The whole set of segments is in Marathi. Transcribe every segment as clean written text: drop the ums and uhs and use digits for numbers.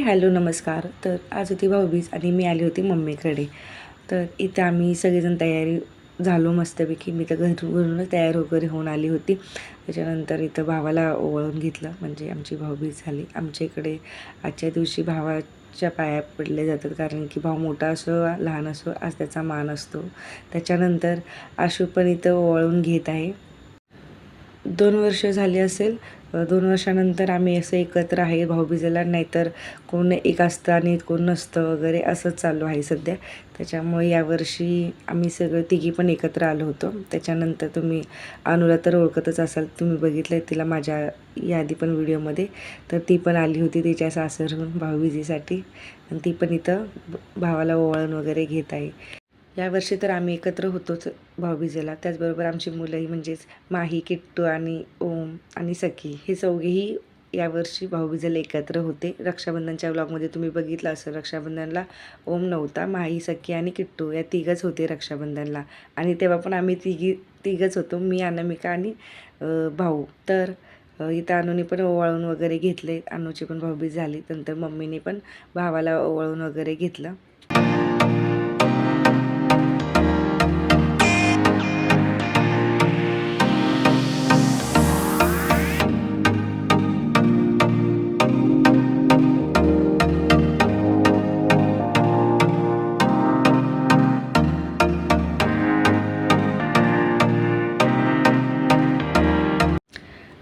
हॅलो नमस्कार. तर आज होती भाऊबीज आणि मी आली होती मम्मीकडे. तर इथे आम्ही सगळेजण तयारी झालो मस्तपैकी. मी तर घरूनच तयार वगैरे होऊन आली होती. त्याच्यानंतर इथं भावाला ओवाळून घेतलं, म्हणजे आमची भाऊबीज झाली. आमच्या इकडे आजच्या दिवशी भावाच्या पाया पडले जातात, कारण की भाऊ मोठा असो लहान असो आज त्याचा मान असतो. त्याच्यानंतर आशू पण इथं ओवाळून घेत आहे. 2 वर्ष झाली असेल. 2 वर्षानंतर आम्ही असं एकत्र आहे भाऊबीजेला, नाहीतर कोण एक असतं आणि कोण नसतं वगैरे असंच चालू आहे सध्या. त्याच्यामुळे यावर्षी आम्ही सगळे तिघी पण एकत्र आलो होतो. त्याच्यानंतर तुम्ही अनुला तर ओळखतच असाल, तुम्ही बघितलं तिला माझ्या याआधी पण व्हिडिओमध्ये. तर ती पण आली होती तिच्या सासरहून भाऊबीजेसाठी आणि ती पण इथं भावाला ओवाळून वगैरे घेत आहे. यावर्षी तर आम्ही एकत्र होतोच भाऊबीजेला. त्याचबरोबर आमची मुलंही, म्हणजेच माही, किट्टू आणि ओम आणि सखी, हे चौघेही यावर्षी भाऊबीजेला एकत्र होते. रक्षाबंधनच्या व्लॉगमध्ये तुम्ही बघितलं असेल, रक्षाबंधनला ओम नव्हता, माही, सखी आणि किट्टू या तिघंच होते रक्षाबंधनला. आणि तेव्हा पण आम्ही तिघंच होतो, मी, अनामिका आणि भाऊ. तर इथं अनुने पण ओवाळून वगैरे घेतले. अनुची पण भाऊबीज झाली. नंतर मम्मीने पण भावाला ओवाळून वगैरे घेतलं.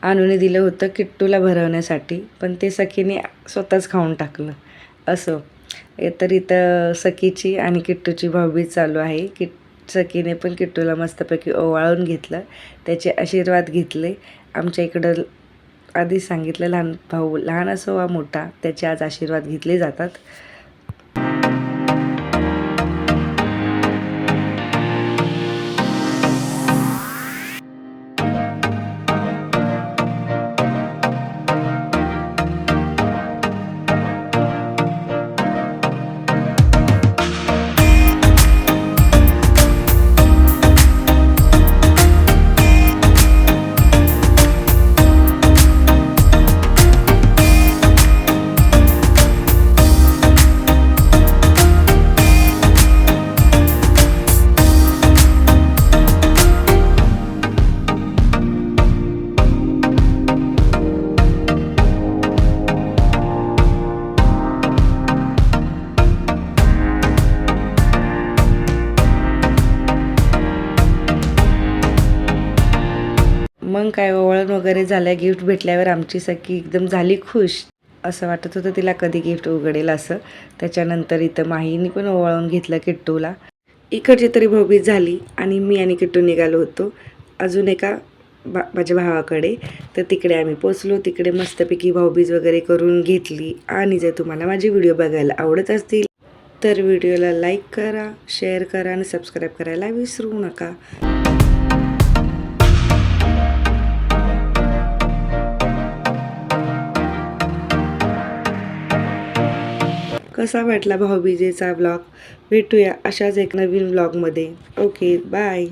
अनुने दिलं होतं किट्टूला भरवण्यासाठी, पण ते सखीने स्वतःच खाऊन टाकलं. असं तर इथं सखीची आणि किट्टूची भाऊबीज चालू आहे. सखीने पण किट्टूला मस्तपैकी ओवाळून घेतलं, त्याचे आशीर्वाद घेतले. आमच्या इकडं आधीच सांगितलं, लहान भाऊ लहान असो वा मोठा, त्याचे आज आशीर्वाद घेतले जातात. मग काय, ओवाळण वगैरे झाल्या, गिफ्ट भेटल्यावर आमची सखी एकदम झाली खुश. असं वाटत होतं तिला कधी गिफ्ट उघडेल असं. त्याच्यानंतर इथं माहीने पण ओवाळून घेतलं किट्टूला. इकडची तरी भाऊबीज झाली आणि मी आणि किट्टू निघालो होतो अजून एका माझ्या भावाकडे. तर तिकडे आम्ही पोचलो. तिकडे मस्तपैकी भाऊबीज वगैरे करून घेतली. आणि जर तुम्हाला माझे व्हिडिओ बघायला आवडत असतील तर व्हिडिओला लाईक करा, शेअर करा आणि सबस्क्राईब करायला विसरू नका. कसा वाटला भाऊबीजेचा व्लॉग? भेटूया अशाच एक नवीन व्लॉगमध्ये. Okay, bye.